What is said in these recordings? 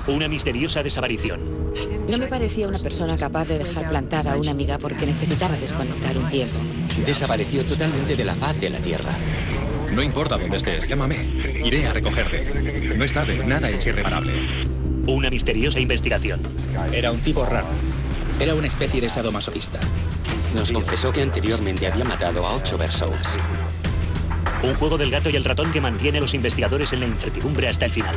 Una misteriosa desaparición. No me parecía una persona capaz de dejar plantada a una amiga porque necesitaba desconectar un tiempo. Desapareció totalmente de la faz de la Tierra. No importa dónde estés, llámame. Iré a recogerte. No es tarde, nada es irreparable. Una misteriosa investigación. Era un tipo raro. Era una especie de sadomasoquista. Nos confesó que anteriormente había matado a 8 personas. Un juego del gato y el ratón que mantiene a los investigadores en la incertidumbre hasta el final.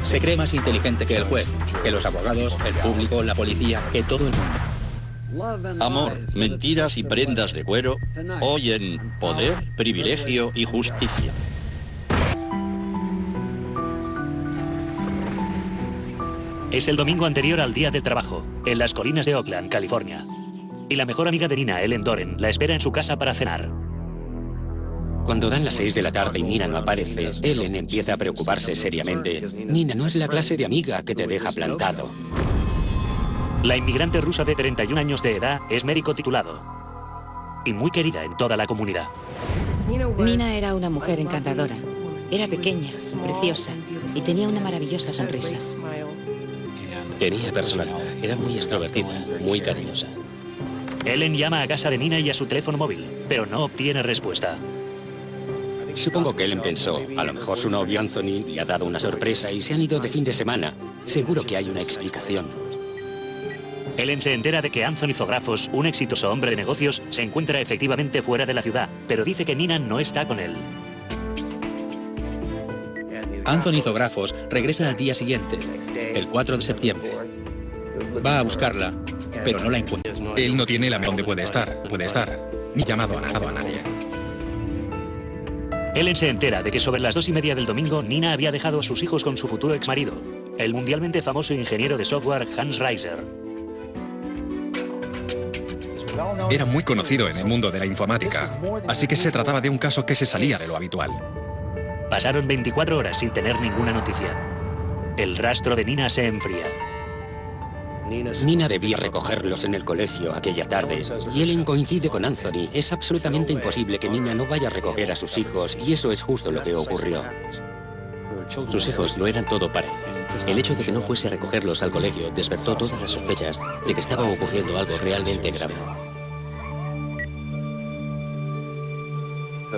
Se cree más inteligente que el juez, que los abogados, el público, la policía, que todo el mundo. Amor, mentiras y prendas de cuero, hoy en Poder, Privilegio y Justicia. Es el domingo anterior al día del trabajo, en las colinas de Oakland, California. Y la mejor amiga de Nina, Ellen Doren, la espera en su casa para cenar. Cuando dan las 6 de la tarde y Nina no aparece, Ellen empieza a preocuparse seriamente. Nina no es la clase de amiga que te deja plantado. La inmigrante rusa de 31 años de edad es médico titulado y muy querida en toda la comunidad. Nina era una mujer encantadora. Era pequeña, preciosa y tenía una maravillosa sonrisa. Tenía personalidad, era muy extrovertida, muy cariñosa. Ellen llama a casa de Nina y a su teléfono móvil, pero no obtiene respuesta. Supongo que Ellen pensó, a lo mejor su novio Anthony le ha dado una sorpresa y se han ido de fin de semana. Seguro que hay una explicación. Ellen se entera de que Anthony Zographos, un exitoso hombre de negocios, se encuentra efectivamente fuera de la ciudad, pero dice que Nina no está con él. Anthony Zographos regresa al día siguiente, el 4 de septiembre. Va a buscarla, pero no la encuentra. Él no tiene la dónde puede estar, ni llamado a nadie. Ellen se entera de que sobre las 2:30 del domingo, Nina había dejado a sus hijos con su futuro exmarido, el mundialmente famoso ingeniero de software Hans Reiser. Era muy conocido en el mundo de la informática, así que se trataba de un caso que se salía de lo habitual. Pasaron 24 horas sin tener ninguna noticia. El rastro de Nina se enfría. Nina debía recogerlos en el colegio aquella tarde y Ellen coincide con Anthony. Es absolutamente imposible que Nina no vaya a recoger a sus hijos y eso es justo lo que ocurrió. Sus hijos lo eran todo para ella. El hecho de que no fuese a recogerlos al colegio despertó todas las sospechas de que estaba ocurriendo algo realmente grave.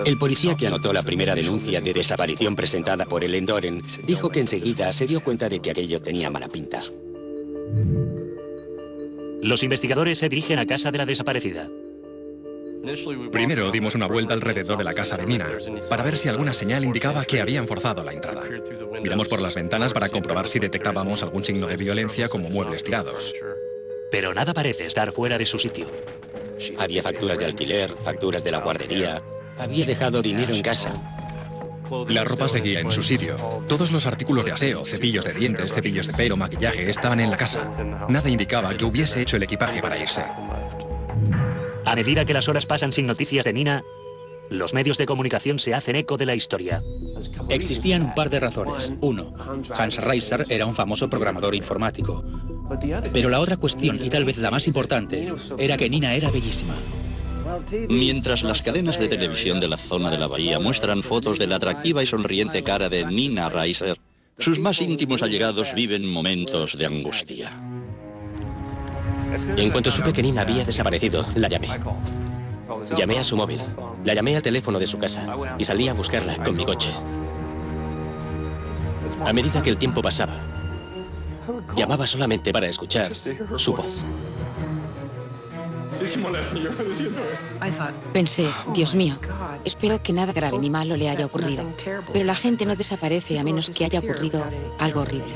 El policía que anotó la primera denuncia de desaparición presentada por Ellen Doren dijo que enseguida se dio cuenta de que aquello tenía mala pinta. Los investigadores se dirigen a casa de la desaparecida. Primero dimos una vuelta alrededor de la casa de Nina, para ver si alguna señal indicaba que habían forzado la entrada. Miramos por las ventanas para comprobar si detectábamos algún signo de violencia como muebles tirados. Pero nada parece estar fuera de su sitio. Había facturas de alquiler, facturas de la guardería. Había dejado dinero en casa. La ropa seguía en su sitio. Todos los artículos de aseo, cepillos de dientes, cepillos de pelo, maquillaje, estaban en la casa. Nada indicaba que hubiese hecho el equipaje para irse. A medida que las horas pasan sin noticias de Nina, los medios de comunicación se hacen eco de la historia. Existían un par de razones. Uno, Hans Reiser era un famoso programador informático. Pero la otra cuestión, y tal vez la más importante, era que Nina era bellísima. Mientras las cadenas de televisión de la zona de la bahía muestran fotos de la atractiva y sonriente cara de Nina Reiser, sus más íntimos allegados viven momentos de angustia. En cuanto supe que Nina había desaparecido, la llamé. Llamé a su móvil, la llamé al teléfono de su casa y salí a buscarla con mi coche. A medida que el tiempo pasaba, llamaba solamente para escuchar su voz. Pensé, Dios mío, espero que nada grave ni malo le haya ocurrido. Pero la gente no desaparece a menos que haya ocurrido algo horrible.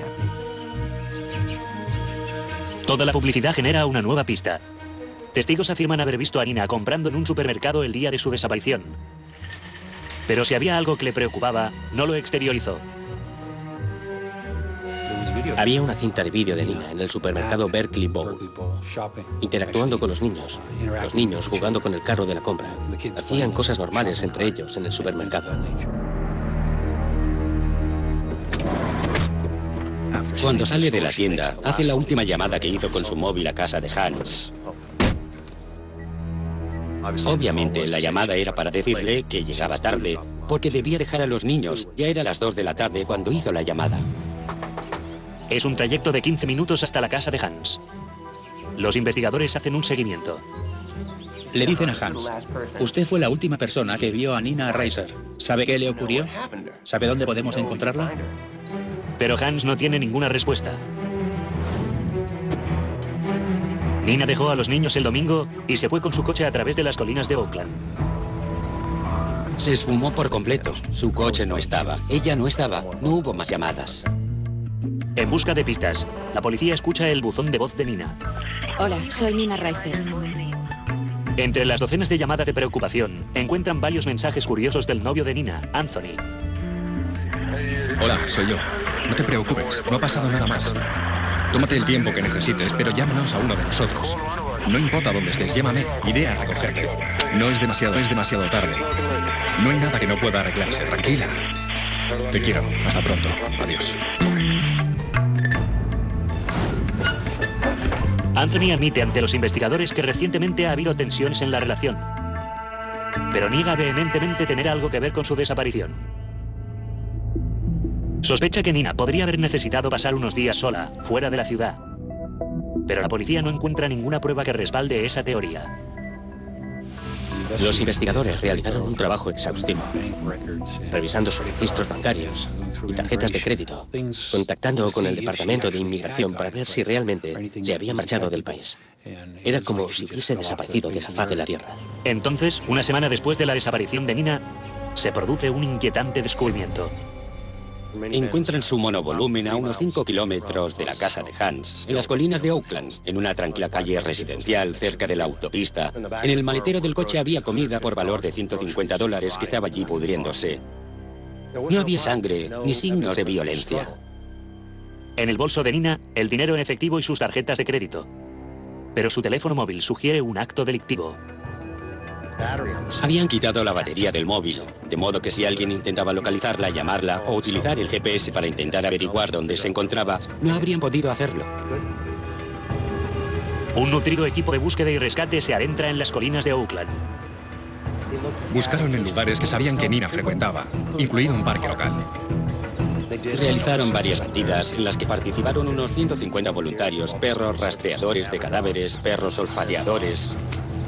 Toda la publicidad genera una nueva pista. Testigos afirman haber visto a Nina comprando en un supermercado el día de su desaparición. Pero si había algo que le preocupaba, no lo exteriorizó. Había una cinta de vídeo de Nina en el supermercado Berkeley Bowl, interactuando con los niños jugando con el carro de la compra. Hacían cosas normales entre ellos en el supermercado. Cuando sale de la tienda, hace la última llamada que hizo con su móvil a casa de Hans. Obviamente, la llamada era para decirle que llegaba tarde, porque debía dejar a los niños. Ya era las 2 de la tarde cuando hizo la llamada. Es un trayecto de 15 minutos hasta la casa de Hans. Los investigadores hacen un seguimiento. Le dicen a Hans, usted fue la última persona que vio a Nina Reiser. ¿Sabe qué le ocurrió? ¿Sabe dónde podemos encontrarla? Pero Hans no tiene ninguna respuesta. Nina dejó a los niños el domingo y se fue con su coche a través de las colinas de Oakland. Se esfumó por completo. Su coche no estaba. Ella no estaba. No hubo más llamadas. En busca de pistas, la policía escucha el buzón de voz de Nina. Hola, soy Nina Reiser. Entre las docenas de llamadas de preocupación, encuentran varios mensajes curiosos del novio de Nina, Anthony. Hola, soy yo. No te preocupes, no ha pasado nada más. Tómate el tiempo que necesites, pero llámanos a uno de nosotros. No importa dónde estés, llámame. Iré a recogerte. No es demasiado tarde. No hay nada que no pueda arreglarse, tranquila. Te quiero. Hasta pronto. Adiós. Anthony admite ante los investigadores que recientemente ha habido tensiones en la relación, pero niega vehementemente tener algo que ver con su desaparición. Sospecha que Nina podría haber necesitado pasar unos días sola, fuera de la ciudad, pero la policía no encuentra ninguna prueba que respalde esa teoría. Los investigadores realizaron un trabajo exhaustivo, revisando sus registros bancarios y tarjetas de crédito, contactando con el Departamento de Inmigración para ver si realmente se había marchado del país. Era como si hubiese desaparecido de la faz de la tierra. Entonces, una semana después de la desaparición de Nina, se produce un inquietante descubrimiento. Encuentran su monovolumen a unos 5 kilómetros de la casa de Hans, en las colinas de Oakland, en una tranquila calle residencial cerca de la autopista. En el maletero del coche había comida por valor de $150 que estaba allí pudriéndose. No había sangre ni signos de violencia. En el bolso de Nina, el dinero en efectivo y sus tarjetas de crédito. Pero su teléfono móvil sugiere un acto delictivo. Habían quitado la batería del móvil, de modo que si alguien intentaba localizarla, llamarla o utilizar el GPS para intentar averiguar dónde se encontraba, no habrían podido hacerlo. Un nutrido equipo de búsqueda y rescate se adentra en las colinas de Oakland. Buscaron en lugares que sabían que Nina frecuentaba, incluido un parque local. Realizaron varias batidas en las que participaron unos 150 voluntarios, perros rastreadores de cadáveres, perros olfateadores.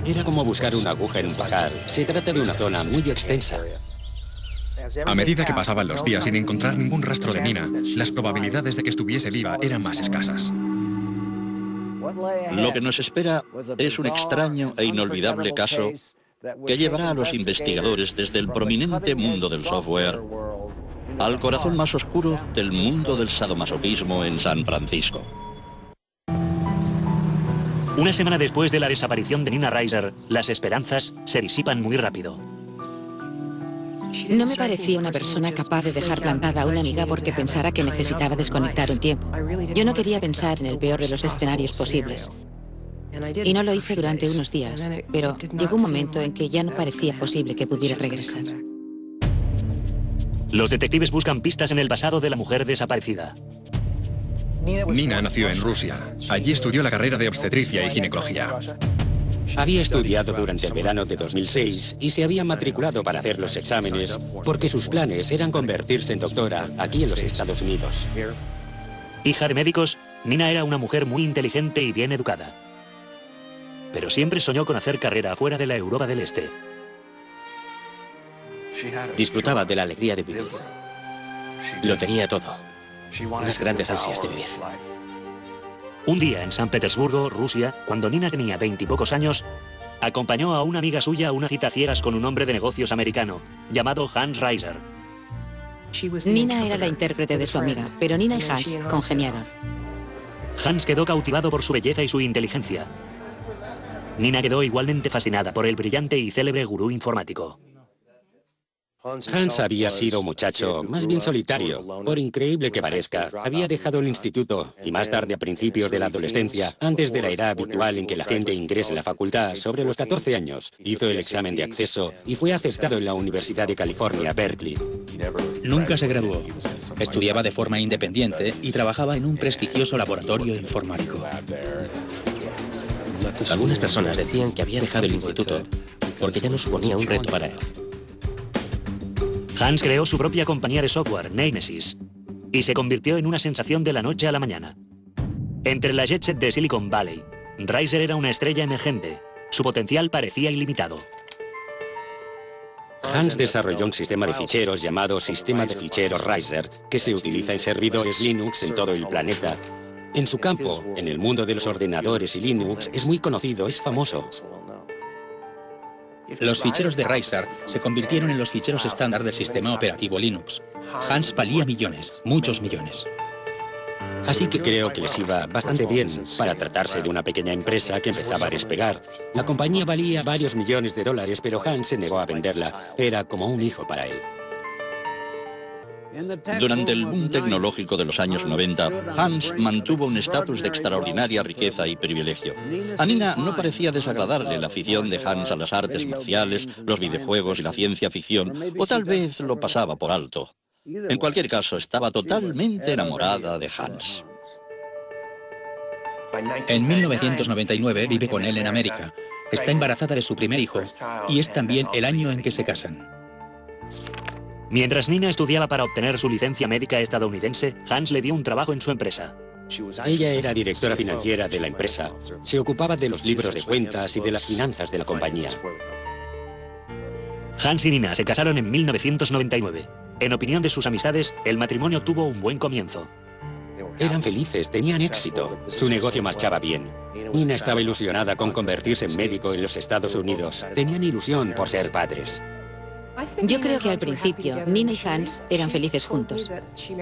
Era como buscar una aguja en un pajar. Se trata de una zona muy extensa. A medida que pasaban los días sin encontrar ningún rastro de Nina, las probabilidades de que estuviese viva eran más escasas. Lo que nos espera es un extraño e inolvidable caso que llevará a los investigadores desde el prominente mundo del software al corazón más oscuro del mundo del sadomasoquismo en San Francisco. Una semana después de la desaparición de Nina Reiser, las esperanzas se disipan muy rápido. No me parecía una persona capaz de dejar plantada a una amiga porque pensara que necesitaba desconectar un tiempo. Yo no quería pensar en el peor de los escenarios posibles. Y no lo hice durante unos días, pero llegó un momento en que ya no parecía posible que pudiera regresar. Los detectives buscan pistas en el pasado de la mujer desaparecida. Nina nació en Rusia. Allí estudió la carrera de obstetricia y ginecología. Había estudiado durante el verano de 2006 y se había matriculado para hacer los exámenes porque sus planes eran convertirse en doctora aquí en los Estados Unidos. Hija de médicos, Nina era una mujer muy inteligente y bien educada. Pero siempre soñó con hacer carrera fuera de la Europa del Este. Disfrutaba de la alegría de vivir. Lo tenía todo. Unas grandes ansias de vivir. Un día en San Petersburgo, Rusia, cuando Nina tenía 20 y pocos años, acompañó a una amiga suya a una cita a ciegas con un hombre de negocios americano, llamado Hans Reiser. Nina era la intérprete de su amiga, pero Nina y Hans congeniaron. Hans quedó cautivado por su belleza y su inteligencia. Nina quedó igualmente fascinada por el brillante y célebre gurú informático. Hans había sido un muchacho más bien solitario. Por increíble que parezca, había dejado el instituto y más tarde, a principios de la adolescencia, antes de la edad habitual en que la gente ingresa en la facultad, sobre los 14 años, hizo el examen de acceso y fue aceptado en la Universidad de California, Berkeley. Nunca se graduó. Estudiaba de forma independiente y trabajaba en un prestigioso laboratorio informático. Algunas personas decían que había dejado el instituto porque ya no suponía un reto para él. Hans creó su propia compañía de software, Nemesis. y se convirtió en una sensación de la noche a la mañana. Entre la jet set de Silicon Valley, Reiser era una estrella emergente. Su potencial parecía ilimitado. Hans desarrolló un sistema de ficheros llamado Sistema de Ficheros Reiser, que se utiliza en servidores Linux en todo el planeta. En su campo, en el mundo de los ordenadores y Linux, es muy conocido, es famoso. Los ficheros de Reiser se convirtieron en los ficheros estándar del sistema operativo Linux. Hans valía millones, muchos millones. Así que creo que les iba bastante bien para tratarse de una pequeña empresa que empezaba a despegar. La compañía valía varios millones de dólares, pero Hans se negó a venderla. Era como un hijo para él. Durante el boom tecnológico de los años 90, Hans mantuvo un estatus de extraordinaria riqueza y privilegio. A Nina no parecía desagradarle la afición de Hans a las artes marciales, los videojuegos y la ciencia ficción, o tal vez lo pasaba por alto. En cualquier caso, estaba totalmente enamorada de Hans. En 1999 vive con él en América. Está embarazada de su primer hijo y es también el año en que se casan. Mientras Nina estudiaba para obtener su licencia médica estadounidense, Hans le dio un trabajo en su empresa. Ella era directora financiera de la empresa. Se ocupaba de los libros de cuentas y de las finanzas de la compañía. Hans y Nina se casaron en 1999. En opinión de sus amistades, el matrimonio tuvo un buen comienzo. Eran felices, tenían éxito. Su negocio marchaba bien. Nina estaba ilusionada con convertirse en médico en los Estados Unidos. Tenían ilusión por ser padres. Yo creo que al principio Nina y Hans eran felices juntos.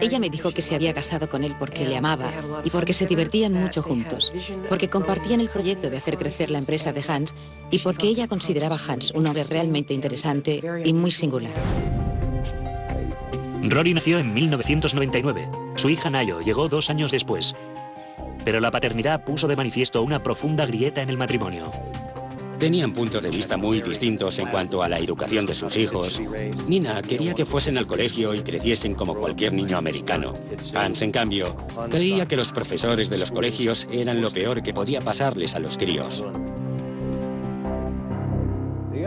Ella me dijo que se había casado con él porque le amaba y porque se divertían mucho juntos, porque compartían el proyecto de hacer crecer la empresa de Hans y porque ella consideraba a Hans un hombre realmente interesante y muy singular. Rory nació en 1999. Su hija Nayo llegó 2 años después. Pero la paternidad puso de manifiesto una profunda grieta en el matrimonio. Tenían puntos de vista muy distintos en cuanto a la educación de sus hijos. Nina quería que fuesen al colegio y creciesen como cualquier niño americano. Hans, en cambio, creía que los profesores de los colegios eran lo peor que podía pasarles a los críos.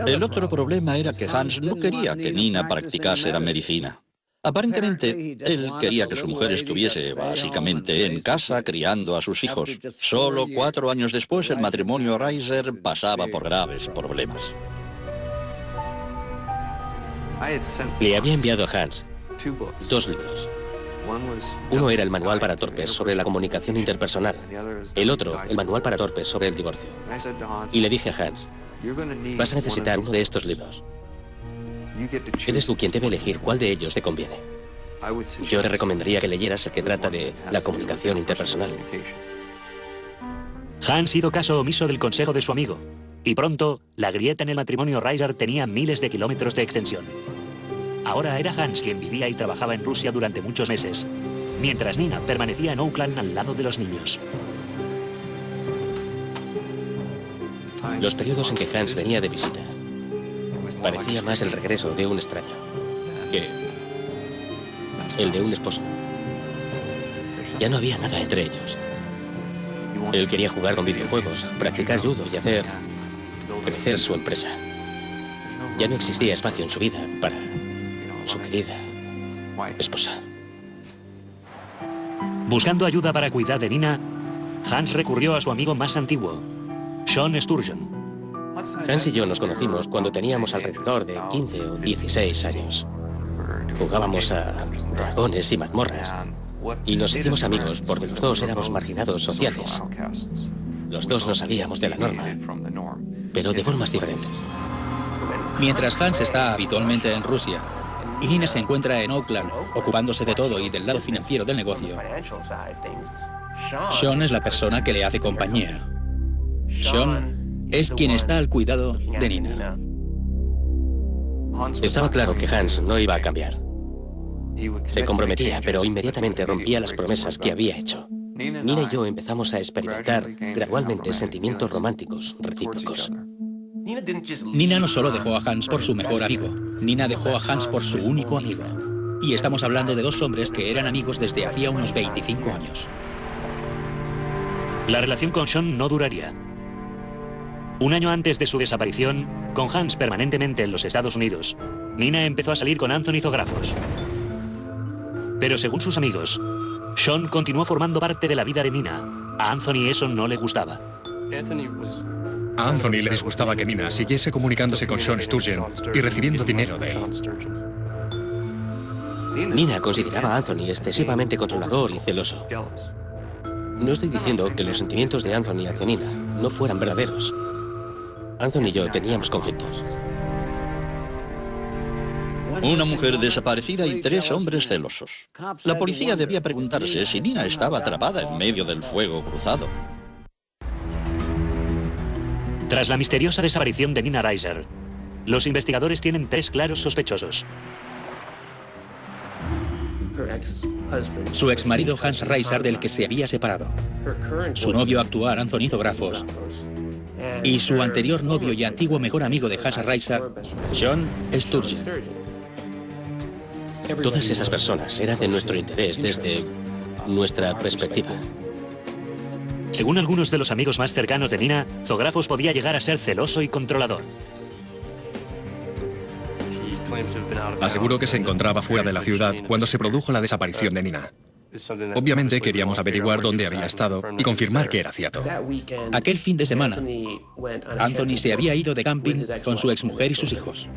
El otro problema era que Hans no quería que Nina practicase la medicina. Aparentemente, él quería que su mujer estuviese básicamente en casa criando a sus hijos. Solo 4 años después, el matrimonio Reiser pasaba por graves problemas. Le había enviado a Hans 2 libros. Uno era el manual para torpes sobre la comunicación interpersonal. El otro, el manual para torpes sobre el divorcio. Y le dije a Hans, vas a necesitar uno de estos libros. Eres tú quien debe elegir cuál de ellos te conviene. Yo te recomendaría que leyeras el que trata de la comunicación interpersonal. Hans hizo caso omiso del consejo de su amigo, y pronto la grieta en el matrimonio Reiser tenía miles de kilómetros de extensión. Ahora era Hans quien vivía y trabajaba en Rusia durante muchos meses, mientras Nina permanecía en Oakland al lado de los niños. Los periodos en que Hans venía de visita parecía más el regreso de un extraño que el de un esposo. Ya no había nada entre ellos. Él quería jugar con videojuegos, practicar judo y hacer crecer su empresa. Ya no existía espacio en su vida para su querida esposa. Buscando ayuda para cuidar de Nina, Hans recurrió a su amigo más antiguo, Sean Sturgeon. Hans y yo nos conocimos cuando teníamos alrededor de 15 o 16 años. Jugábamos a dragones y mazmorras y nos hicimos amigos porque los dos éramos marginados sociales. Los dos nos salíamos de la norma, pero de formas diferentes. Mientras Hans está habitualmente en Rusia y Nina se encuentra en Oakland, ocupándose de todo y del lado financiero del negocio, Sean es la persona que le hace compañía. Sean es quien está al cuidado de Nina. Estaba claro que Hans no iba a cambiar. Se comprometía, pero inmediatamente rompía las promesas que había hecho. Nina y yo empezamos a experimentar gradualmente sentimientos románticos recíprocos. Nina no solo dejó a Hans por su mejor amigo, Nina dejó a Hans por su único amigo. Y estamos hablando de 2 hombres que eran amigos desde hacía unos 25 años. La relación con Sean no duraría. Un año antes de su desaparición, con Hans permanentemente en los Estados Unidos, Nina empezó a salir con Anthony Zografos. Pero según sus amigos, Sean continuó formando parte de la vida de Nina. A Anthony eso no le gustaba. A Anthony le disgustaba que Nina siguiese comunicándose con Sean Sturgeon y recibiendo dinero de él. Nina consideraba a Anthony excesivamente controlador y celoso. No estoy diciendo que los sentimientos de Anthony hacia Nina no fueran verdaderos. Anthony y yo teníamos conflictos. Una mujer desaparecida y 3 hombres celosos. La policía debía preguntarse si Nina estaba atrapada en medio del fuego cruzado. Tras la misteriosa desaparición de Nina Reiser, los investigadores tienen 3 claros sospechosos. Su exmarido Hans Reiser, del que se había separado. Su novio actual Anthony Zographos. Y su anterior novio y antiguo mejor amigo de Hans Reiser, Sean Sturgeon. Todas esas personas eran de nuestro interés desde nuestra perspectiva. Según algunos de los amigos más cercanos de Nina, Zographos podía llegar a ser celoso y controlador. Aseguró que se encontraba fuera de la ciudad cuando se produjo la desaparición de Nina. Obviamente queríamos averiguar dónde había estado y confirmar que era cierto. Aquel fin de semana, Anthony se había ido de camping con su exmujer y sus hijos.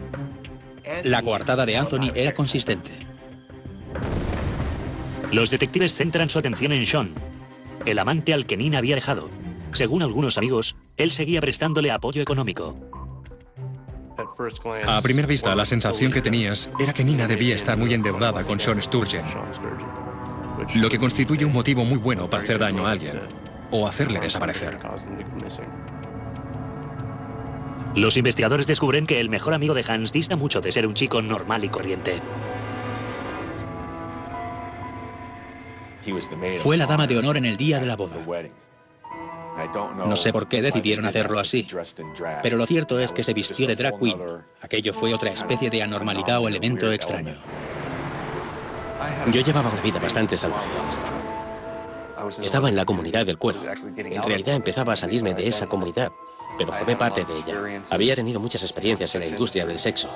La coartada de Anthony era consistente. Los detectives centran su atención en Sean, el amante al que Nina había dejado. Según algunos amigos, él seguía prestándole apoyo económico. A primera vista, la sensación que tenías era que Nina debía estar muy endeudada con Sean Sturgeon, lo que constituye un motivo muy bueno para hacer daño a alguien o hacerle desaparecer. Los investigadores descubren que el mejor amigo de Hans dista mucho de ser un chico normal y corriente. Fue la dama de honor en el día de la boda. No sé por qué decidieron hacerlo así, pero lo cierto es que se vistió de drag queen. Aquello fue otra especie de anormalidad o elemento extraño. Yo llevaba una vida bastante salvaje. Estaba en la comunidad del cuero. En realidad empezaba a salirme de esa comunidad, pero formé parte de ella. Había tenido muchas experiencias en la industria del sexo.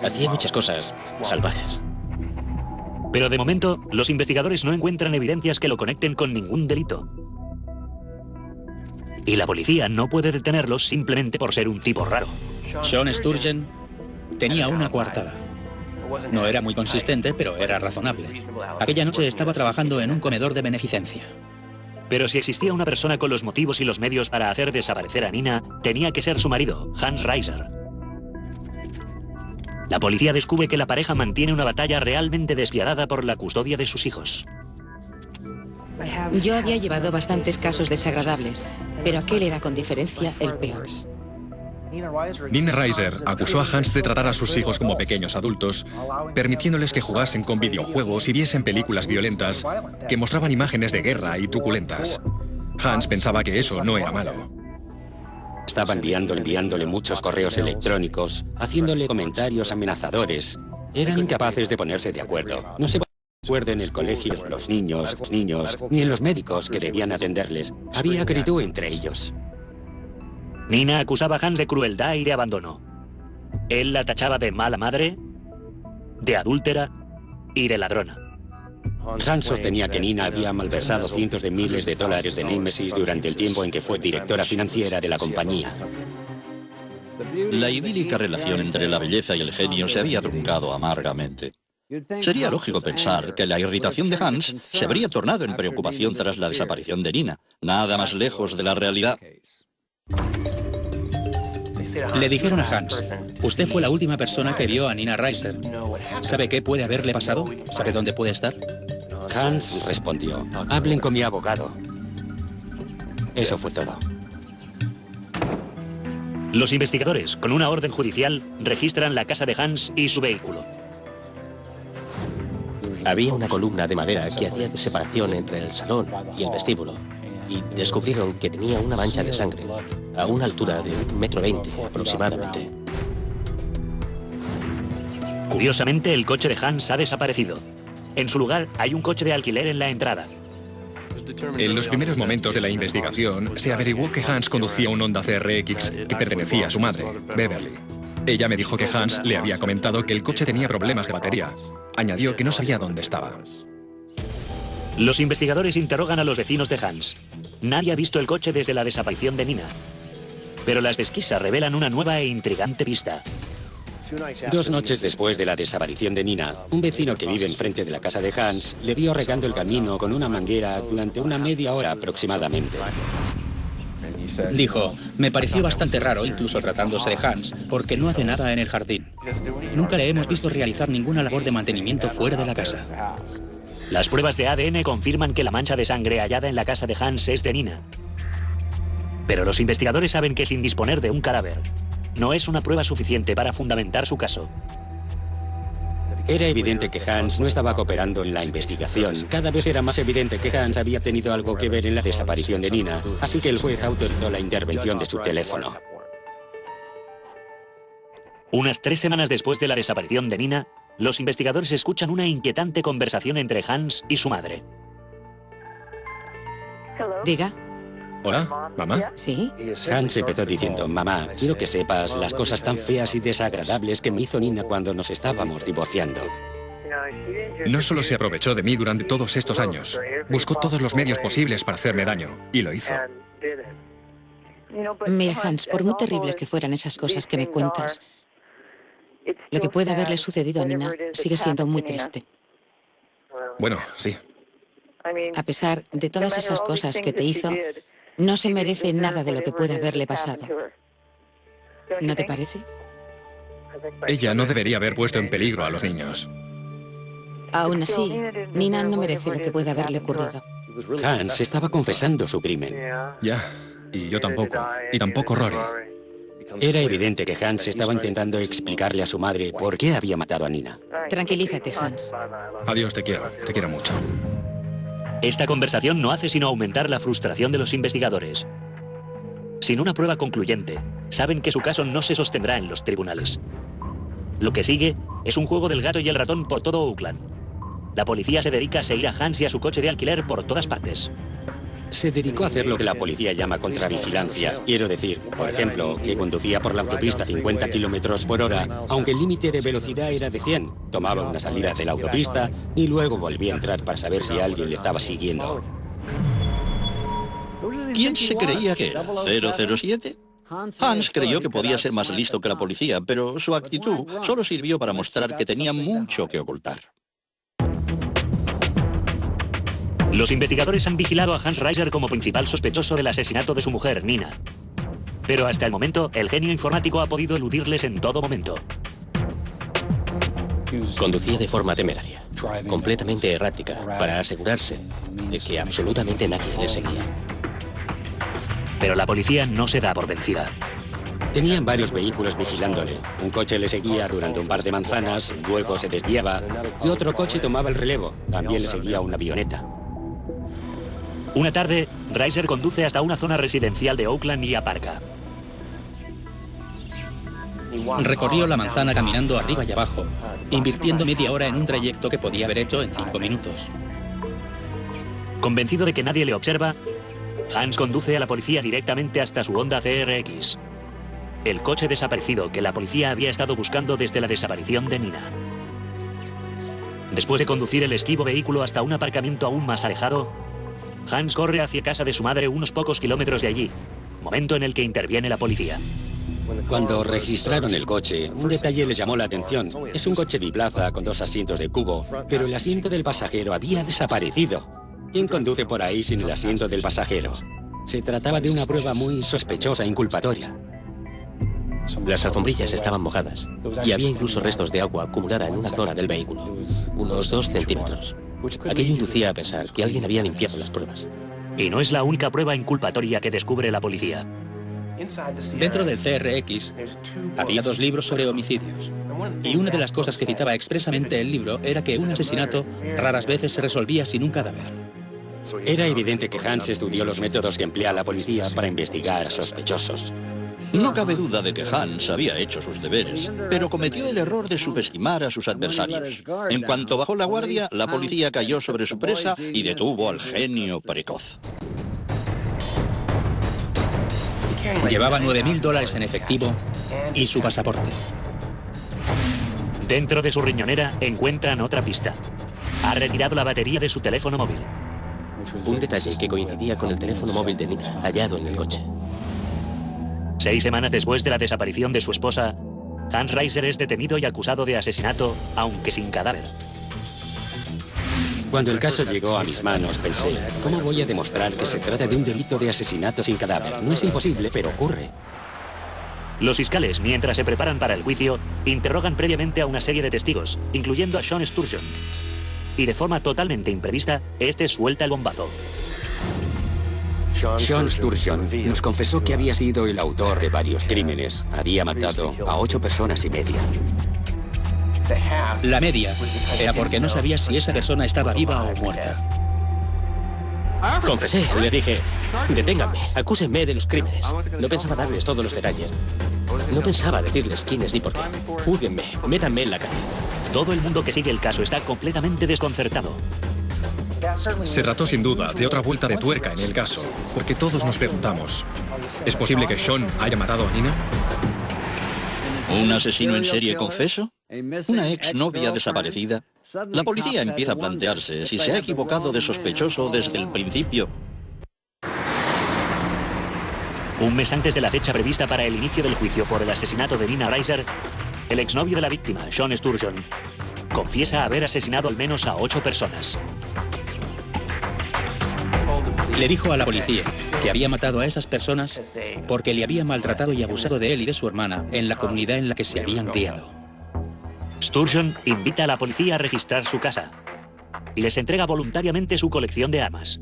Hacía muchas cosas salvajes. Pero de momento, los investigadores no encuentran evidencias que lo conecten con ningún delito. Y la policía no puede detenerlo simplemente por ser un tipo raro. Sean Sturgeon tenía una coartada. No era muy consistente, pero era razonable. Aquella noche estaba trabajando en un comedor de beneficencia. Pero si existía una persona con los motivos y los medios para hacer desaparecer a Nina, tenía que ser su marido, Hans Reiser. La policía descubre que la pareja mantiene una batalla realmente despiadada por la custodia de sus hijos. Yo había llevado bastantes casos desagradables, pero aquel era con diferencia el peor. Nina Reiser acusó a Hans de tratar a sus hijos como pequeños adultos, permitiéndoles que jugasen con videojuegos y viesen películas violentas que mostraban imágenes de guerra y truculentas. Hans pensaba que eso no era malo. Estaba enviándole muchos correos electrónicos, haciéndole comentarios amenazadores. Eran incapaces de ponerse de acuerdo. No se ponían de acuerdo en el colegio, los niños, ni en los médicos que debían atenderles. Había acritud entre ellos. Nina acusaba a Hans de crueldad y de abandono. Él la tachaba de mala madre, de adúltera y de ladrona. Hans sostenía que Nina había malversado cientos de miles de dólares de Nemesis durante el tiempo en que fue directora financiera de la compañía. La idílica relación entre la belleza y el genio se había truncado amargamente. Sería lógico pensar que la irritación de Hans se habría tornado en preocupación tras la desaparición de Nina, nada más lejos de la realidad. Le dijeron a Hans, usted fue la última persona que vio a Nina Reiser. ¿Sabe qué puede haberle pasado? ¿Sabe dónde puede estar? Hans respondió, hablen con mi abogado. Eso fue todo. Los investigadores, con una orden judicial, registran la casa de Hans y su vehículo. Había una columna de madera que hacía de separación entre el salón y el vestíbulo, y descubrieron que tenía una mancha de sangre a una altura de 1,20 metros aproximadamente. Curiosamente, el coche de Hans ha desaparecido. En su lugar, hay un coche de alquiler en la entrada. En los primeros momentos de la investigación, se averiguó que Hans conducía un Honda CRX que pertenecía a su madre, Beverly. Ella me dijo que Hans le había comentado que el coche tenía problemas de batería. Añadió que no sabía dónde estaba. Los investigadores interrogan a los vecinos de Hans. Nadie ha visto el coche desde la desaparición de Nina. Pero las pesquisas revelan una nueva e intrigante pista. 2 noches después de la desaparición de Nina, un vecino que vive enfrente de la casa de Hans le vio regando el camino con una manguera durante una media hora aproximadamente. Dijo, me pareció bastante raro, incluso tratándose de Hans, porque no hace nada en el jardín. Nunca le hemos visto realizar ninguna labor de mantenimiento fuera de la casa. Las pruebas de ADN confirman que la mancha de sangre hallada en la casa de Hans es de Nina. Pero los investigadores saben que sin disponer de un cadáver, no es una prueba suficiente para fundamentar su caso. Era evidente que Hans no estaba cooperando en la investigación. Cada vez era más evidente que Hans había tenido algo que ver en la desaparición de Nina, así que el juez autorizó la intervención de su teléfono. Unas 3 semanas después de la desaparición de Nina, los investigadores escuchan una inquietante conversación entre Hans y su madre. Diga. ¿Hola, mamá? ¿Sí? Hans empezó diciendo, mamá, quiero que sepas las cosas tan feas y desagradables que me hizo Nina cuando nos estábamos divorciando. No solo se aprovechó de mí durante todos estos años, buscó todos los medios posibles para hacerme daño, y lo hizo. Mira, Hans, por muy terribles que fueran esas cosas que me cuentas, lo que puede haberle sucedido a Nina sigue siendo muy triste. Bueno, sí. A pesar de todas esas cosas que te hizo, no se merece nada de lo que puede haberle pasado. ¿No te parece? Ella no debería haber puesto en peligro a los niños. Aún así, Nina no merece lo que puede haberle ocurrido. Hans estaba confesando su crimen. Ya, y yo tampoco. Y tampoco Rory. Era evidente que Hans estaba intentando explicarle a su madre por qué había matado a Nina. Tranquilízate, Hans. Adiós, te quiero mucho. Esta conversación no hace sino aumentar la frustración de los investigadores. Sin una prueba concluyente, saben que su caso no se sostendrá en los tribunales. Lo que sigue es un juego del gato y el ratón por todo Oakland. La policía se dedica a seguir a Hans y a su coche de alquiler por todas partes. Se dedicó a hacer lo que la policía llama contravigilancia. Quiero decir, por ejemplo, que conducía por la autopista a 50 kilómetros por hora, aunque el límite de velocidad era de 100. Tomaba una salida de la autopista y luego volvía a entrar para saber si alguien le estaba siguiendo. ¿Quién se creía que era? ¿007? Hans creyó que podía ser más listo que la policía, pero su actitud solo sirvió para mostrar que tenía mucho que ocultar. Los investigadores han vigilado a Hans Reiser como principal sospechoso del asesinato de su mujer, Nina. Pero hasta el momento, el genio informático ha podido eludirles en todo momento. Conducía de forma temeraria, completamente errática, para asegurarse de que absolutamente nadie le seguía. Pero la policía no se da por vencida. Tenían varios vehículos vigilándole. Un coche le seguía durante un par de manzanas, luego se desviaba, y otro coche tomaba el relevo. También le seguía una avioneta. Una tarde, Reiser conduce hasta una zona residencial de Oakland y aparca. Recorrió la manzana caminando arriba y abajo, invirtiendo media hora en un trayecto que podía haber hecho en 5 minutos. Convencido de que nadie le observa, Hans conduce a la policía directamente hasta su Honda CRX, el coche desaparecido que la policía había estado buscando desde la desaparición de Nina. Después de conducir el esquivo vehículo hasta un aparcamiento aún más alejado, Hans corre hacia casa de su madre unos pocos kilómetros de allí, momento en el que interviene la policía. Cuando registraron el coche, un detalle les llamó la atención. Es un coche biplaza con 2 asientos de cubo, pero el asiento del pasajero había desaparecido. ¿Quién conduce por ahí sin el asiento del pasajero? Se trataba de una prueba muy sospechosa e inculpatoria. Las alfombrillas estaban mojadas y había incluso restos de agua acumulada en una zona del vehículo, unos 2 centímetros. Aquello inducía a pensar que alguien había limpiado las pruebas. Y no es la única prueba inculpatoria que descubre la policía. Dentro del CRX había 2 libros sobre homicidios. Y una de las cosas que citaba expresamente el libro era que un asesinato raras veces se resolvía sin un cadáver. Era evidente que Hans estudió los métodos que emplea la policía para investigar a sospechosos. No cabe duda de que Hans había hecho sus deberes, pero cometió el error de subestimar a sus adversarios. En cuanto bajó la guardia, la policía cayó sobre su presa y detuvo al genio precoz. Llevaba $9.000 en efectivo y su pasaporte. Dentro de su riñonera encuentran otra pista. Ha retirado la batería de su teléfono móvil. Un detalle que coincidía con el teléfono móvil de Nina, hallado en el coche. 6 semanas después de la desaparición de su esposa, Hans Reiser es detenido y acusado de asesinato, aunque sin cadáver. Cuando el caso llegó a mis manos, pensé, ¿cómo voy a demostrar que se trata de un delito de asesinato sin cadáver? No es imposible, pero ocurre. Los fiscales, mientras se preparan para el juicio, interrogan previamente a una serie de testigos, incluyendo a Sean Sturgeon. Y de forma totalmente imprevista, este suelta el bombazo. Sean Sturgeon nos confesó que había sido el autor de varios crímenes. Había matado a 8 personas y media. La media era porque no sabía si esa persona estaba viva o muerta. Confesé, les dije, deténganme, acúsenme de los crímenes. No pensaba darles todos los detalles. No pensaba decirles quiénes ni por qué. Júzguenme, métanme en la cárcel. Todo el mundo que sigue el caso está completamente desconcertado. Se trató sin duda de otra vuelta de tuerca en el caso, porque todos nos preguntamos, ¿es posible que Sean haya matado a Nina? ¿Un asesino en serie confeso? ¿Una exnovia desaparecida? La policía empieza a plantearse si se ha equivocado de sospechoso desde el principio. Un mes antes de la fecha prevista para el inicio del juicio por el asesinato de Nina Reiser, el exnovio de la víctima, Sean Sturgeon, confiesa haber asesinado al menos a 8 personas. Le dijo a la policía que había matado a esas personas porque le había maltratado y abusado de él y de su hermana en la comunidad en la que se habían criado. Sturgeon invita a la policía a registrar su casa y les entrega voluntariamente su colección de armas.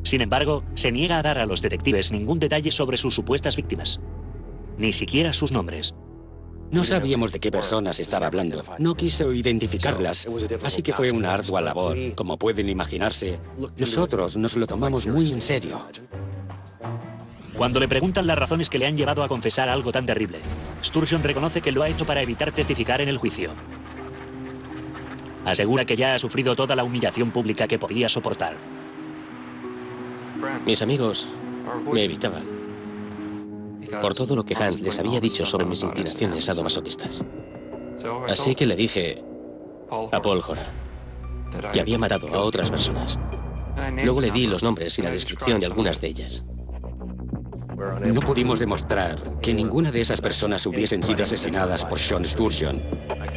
Sin embargo, se niega a dar a los detectives ningún detalle sobre sus supuestas víctimas, ni siquiera sus nombres. No sabíamos de qué personas estaba hablando. No quiso identificarlas, así que fue una ardua labor. Como pueden imaginarse, nosotros nos lo tomamos muy en serio. Cuando le preguntan las razones que le han llevado a confesar algo tan terrible, Sturgeon reconoce que lo ha hecho para evitar testificar en el juicio. Asegura que ya ha sufrido toda la humillación pública que podía soportar. Mis amigos me evitaban por todo lo que Hans les había dicho sobre mis inclinaciones sadomasoquistas. Así que le dije a Paul Horan que había matado a otras personas. Luego le di los nombres y la descripción de algunas de ellas. No pudimos demostrar que ninguna de esas personas hubiesen sido asesinadas por Sean Sturgeon.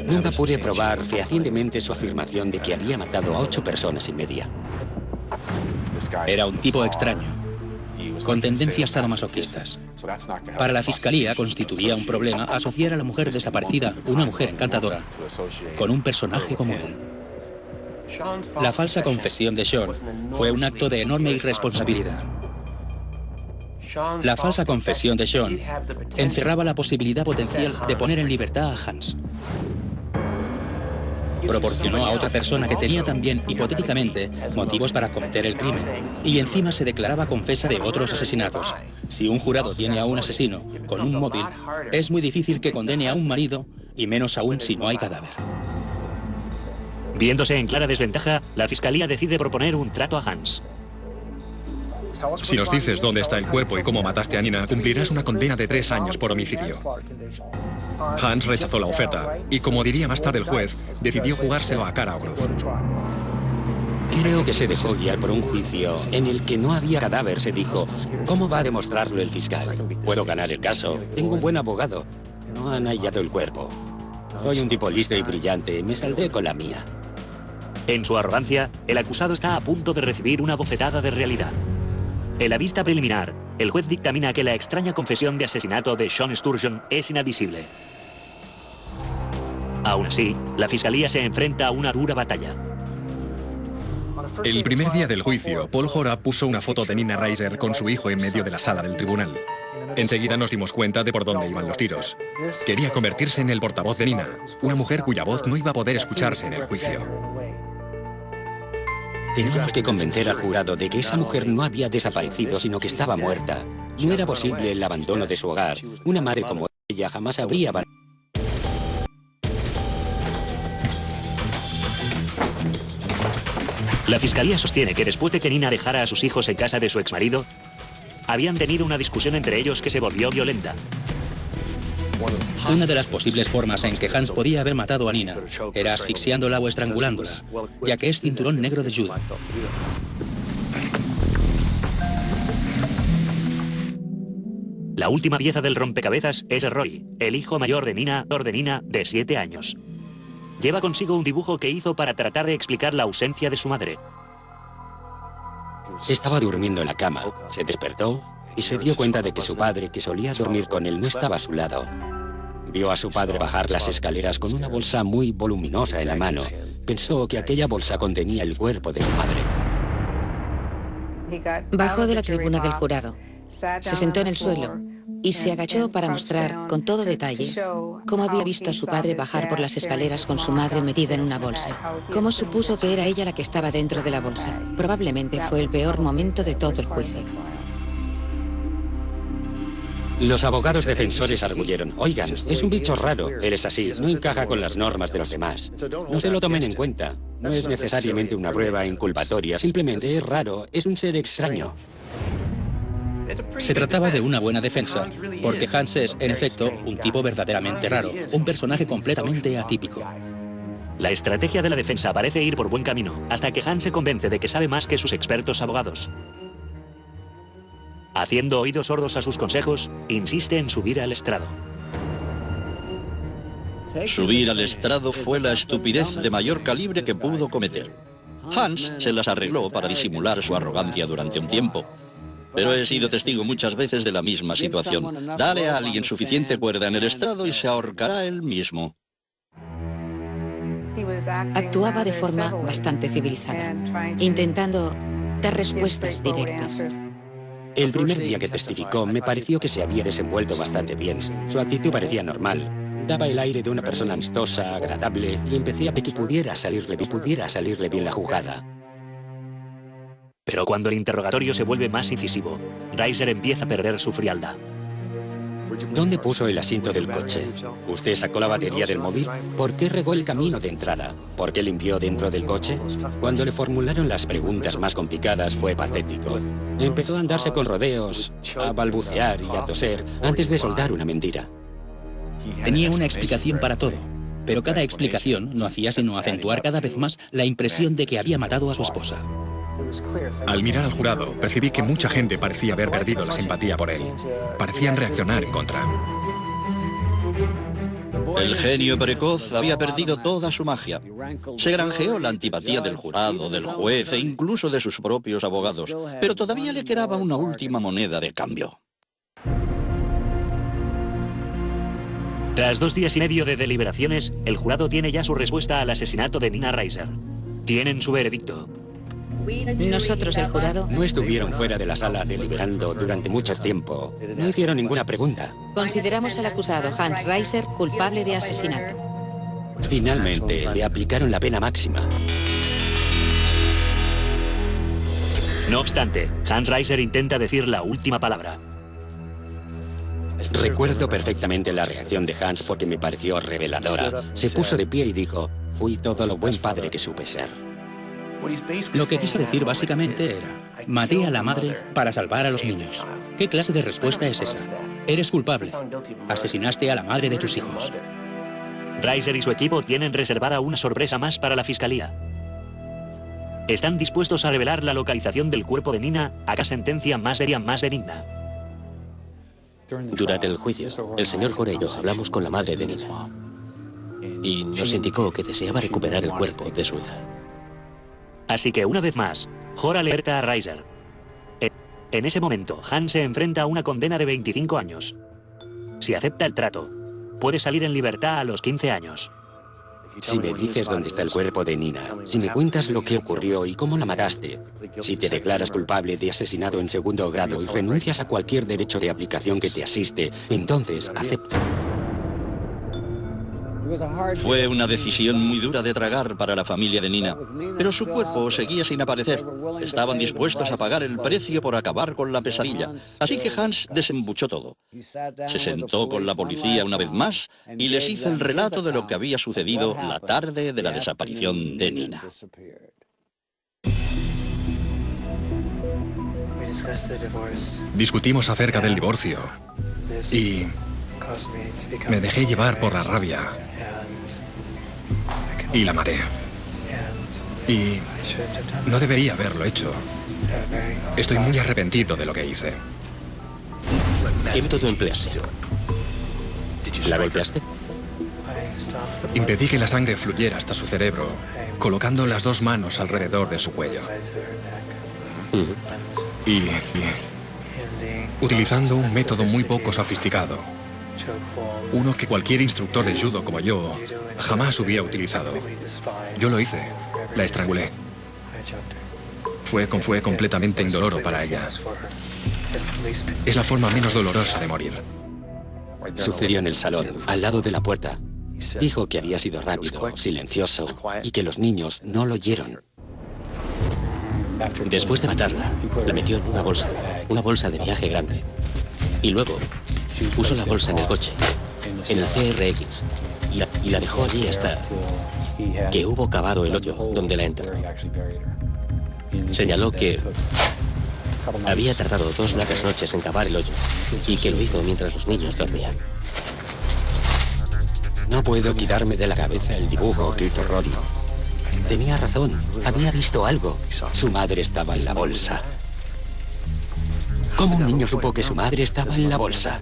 Nunca pude probar fehacientemente su afirmación de que había matado a 8 personas y media. Era un tipo extraño, con tendencias sadomasoquistas. Para la fiscalía constituía un problema asociar a la mujer desaparecida, una mujer encantadora, con un personaje como él. La falsa confesión de Sean fue un acto de enorme irresponsabilidad. La falsa confesión de Sean encerraba la posibilidad potencial de poner en libertad a Hans. Proporcionó a otra persona que tenía también, hipotéticamente, motivos para cometer el crimen. Y encima se declaraba confesa de otros asesinatos. Si un jurado tiene a un asesino con un móvil, es muy difícil que condene a un marido, y menos aún si no hay cadáver. Viéndose en clara desventaja, la fiscalía decide proponer un trato a Hans. Si nos dices dónde está el cuerpo y cómo mataste a Nina, cumplirás una condena de 3 años por homicidio. Hans rechazó la oferta y, como diría más tarde el juez, decidió jugárselo a cara o cruz. Creo que se dejó guiar por un juicio en el que no había cadáver. Se dijo, ¿cómo va a demostrarlo el fiscal? Puedo ganar el caso. Tengo un buen abogado. No han hallado el cuerpo. Soy un tipo listo y brillante. Me saldré con la mía. En su arrogancia, el acusado está a punto de recibir una bofetada de realidad. En la vista preliminar, el juez dictamina que la extraña confesión de asesinato de Sean Sturgeon es inadmisible. Aún así, la fiscalía se enfrenta a una dura batalla. El primer día del juicio, Paul Horan puso una foto de Nina Reiser con su hijo en medio de la sala del tribunal. Enseguida nos dimos cuenta de por dónde iban los tiros. Quería convertirse en el portavoz de Nina, una mujer cuya voz no iba a poder escucharse en el juicio. Teníamos que convencer al jurado de que esa mujer no había desaparecido, sino que estaba muerta. No era posible el abandono de su hogar. Una madre como ella jamás habría abandonado. La fiscalía sostiene que después de que Nina dejara a sus hijos en casa de su exmarido, Habían tenido una discusión entre ellos que se volvió violenta. Una de las posibles formas en que Hans podía haber matado a Nina era asfixiándola o estrangulándola, ya que es cinturón negro de judo. La última pieza del rompecabezas es Roy, el hijo mayor de Nina, de 7 años. Lleva consigo un dibujo que hizo para tratar de explicar la ausencia de su madre. Estaba durmiendo en la cama, se despertó y se dio cuenta de que su padre, que solía dormir con él, no estaba a su lado. Vio a su padre bajar las escaleras con una bolsa muy voluminosa en la mano. Pensó que aquella bolsa contenía el cuerpo de su madre. Bajó de la tribuna del jurado, se sentó en el suelo y se agachó para mostrar con todo detalle cómo había visto a su padre bajar por las escaleras con su madre metida en una bolsa. Cómo supuso que era ella la que estaba dentro de la bolsa. Probablemente fue el peor momento de todo el juicio. Los abogados defensores arguyeron: oigan, es un bicho raro, él es así, no encaja con las normas de los demás. No se lo tomen en cuenta, no es necesariamente una prueba inculpatoria, simplemente es raro, es un ser extraño. Se trataba de una buena defensa, porque Hans es, en efecto, un tipo verdaderamente raro, un personaje completamente atípico. La estrategia de la defensa parece ir por buen camino, hasta que Hans se convence de que sabe más que sus expertos abogados. Haciendo oídos sordos a sus consejos, insiste en subir al estrado. Subir al estrado fue la estupidez de mayor calibre que pudo cometer. Hans se las arregló para disimular su arrogancia durante un tiempo. Pero he sido testigo muchas veces de la misma situación. Dale a alguien suficiente cuerda en el estrado y se ahorcará él mismo. Actuaba de forma bastante civilizada, intentando dar respuestas directas. El primer día que testificó me pareció que se había desenvuelto bastante bien. Su actitud parecía normal. Daba el aire de una persona amistosa, agradable, y empecé a ver que pudiera salirle bien la jugada. Pero cuando el interrogatorio se vuelve más incisivo, Reiser empieza a perder su frialdad. ¿Dónde puso el asiento del coche? ¿Usted sacó la batería del móvil? ¿Por qué regó el camino de entrada? ¿Por qué limpió dentro del coche? Cuando le formularon las preguntas más complicadas fue patético. Empezó a andarse con rodeos, a balbucear y a toser antes de soltar una mentira. Tenía una explicación para todo, pero cada explicación no hacía sino acentuar cada vez más la impresión de que había matado a su esposa. Al mirar al jurado, percibí que mucha gente parecía haber perdido la simpatía por él. Parecían reaccionar en contra. El genio precoz había perdido toda su magia. Se granjeó la antipatía del jurado, del juez e incluso de sus propios abogados. Pero todavía le quedaba una última moneda de cambio. Tras 2 días y medio de deliberaciones, el jurado tiene ya su respuesta al asesinato de Nina Reiser. Tienen su veredicto. Nosotros, el jurado, No estuvieron fuera de la sala deliberando durante mucho tiempo. No hicieron ninguna pregunta. consideramos al acusado Hans Reiser culpable de asesinato. Finalmente, le aplicaron la pena máxima. No obstante, Hans Reiser intenta decir la última palabra. Recuerdo perfectamente la reacción de Hans porque me pareció reveladora. Se puso de pie y dijo: fui todo lo buen padre que supe ser. Lo que quiso decir básicamente era: maté a la madre para salvar a los niños. ¿Qué clase de respuesta es esa? Eres culpable. Asesinaste a la madre de tus hijos. Reiser y su equipo tienen reservada una sorpresa más para la fiscalía. Están dispuestos a revelar la localización del cuerpo de Nina a la sentencia más benigna. Durante el juicio, el señor Gore y yo hablamos con la madre de Nina y nos indicó que deseaba recuperar el cuerpo de su hija. Así que una vez más, Jora alerta a Reiser. En ese momento, Hans se enfrenta a una condena de 25 años. Si acepta el trato, puede salir en libertad a los 15 años. Si me dices dónde está el cuerpo de Nina, si me cuentas lo que ocurrió y cómo la mataste, si te declaras culpable de asesinato en segundo grado y renuncias a cualquier derecho de aplicación que te asiste, entonces acepto. Fue una decisión muy dura de tragar para la familia de Nina, pero su cuerpo seguía sin aparecer. Estaban dispuestos a pagar el precio por acabar con la pesadilla, así que Hans desembuchó todo. Se sentó con la policía una vez más y les hizo el relato de lo que había sucedido la tarde de la desaparición de Nina. Discutimos acerca del divorcio y me dejé llevar por la rabia y la maté. Y no debería haberlo hecho. Estoy muy arrepentido de lo que hice. ¿Qué método empleaste? ¿La golpeaste? Impedí que la sangre fluyera hasta su cerebro, colocando las dos manos alrededor de su cuello. Y utilizando un método muy poco sofisticado. Uno que cualquier instructor de judo como yo jamás hubiera utilizado. Yo lo hice. La estrangulé. Fue completamente indoloro para ella. Es la forma menos dolorosa de morir. Sucedió en el salón, al lado de la puerta. Dijo que había sido rápido, silencioso y que los niños no lo oyeron. Después de matarla, la metió en una bolsa de viaje grande. Y luego puso la bolsa en el coche, en el CRX, y la dejó allí hasta que hubo cavado el hoyo donde la enterró. Señaló que había tardado 2 largas noches en cavar el hoyo y que lo hizo mientras los niños dormían. No puedo quitarme de la cabeza el dibujo que hizo Rory. Tenía razón, había visto algo. Su madre estaba en la bolsa. ¿Cómo un niño supo que su madre estaba en la bolsa?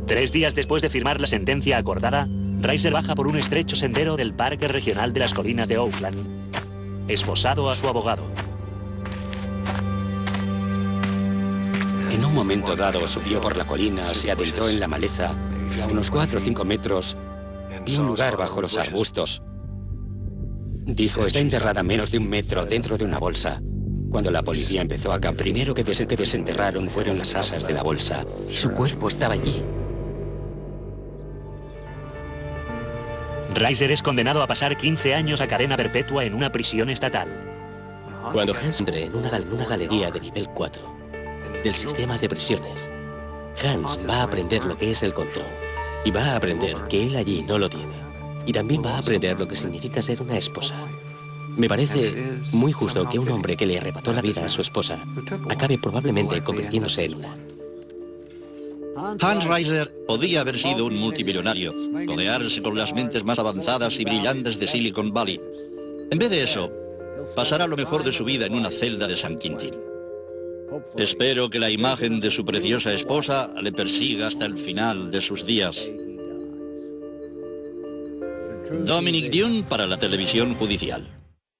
3 días después de firmar la sentencia acordada, Reiser baja por un estrecho sendero del Parque Regional de las Colinas de Oakland, esposado a su abogado. En un momento dado subió por la colina, se adentró en la maleza y a unos 4 o 5 metros vio un lugar bajo los arbustos. Dijo, está enterrada a menos de 1 metro dentro de una bolsa. Cuando la policía empezó acá, primero que desenterraron fueron las asas de la bolsa. Su cuerpo estaba allí. Reiser es condenado a pasar 15 años a cadena perpetua en una prisión estatal. Cuando Hans entre en una galería de nivel 4 del sistema de prisiones, Hans va a aprender lo que es el control. Y va a aprender que él allí no lo tiene. Y también va a aprender lo que significa ser una esposa. Me parece muy justo que un hombre que le arrebató la vida a su esposa acabe probablemente convirtiéndose en una. Hans Reiser podía haber sido un multimillonario, rodearse con las mentes más avanzadas y brillantes de Silicon Valley. En vez de eso, pasará lo mejor de su vida en una celda de San Quintín. Espero que la imagen de su preciosa esposa le persiga hasta el final de sus días. Dominic Dune para la televisión judicial.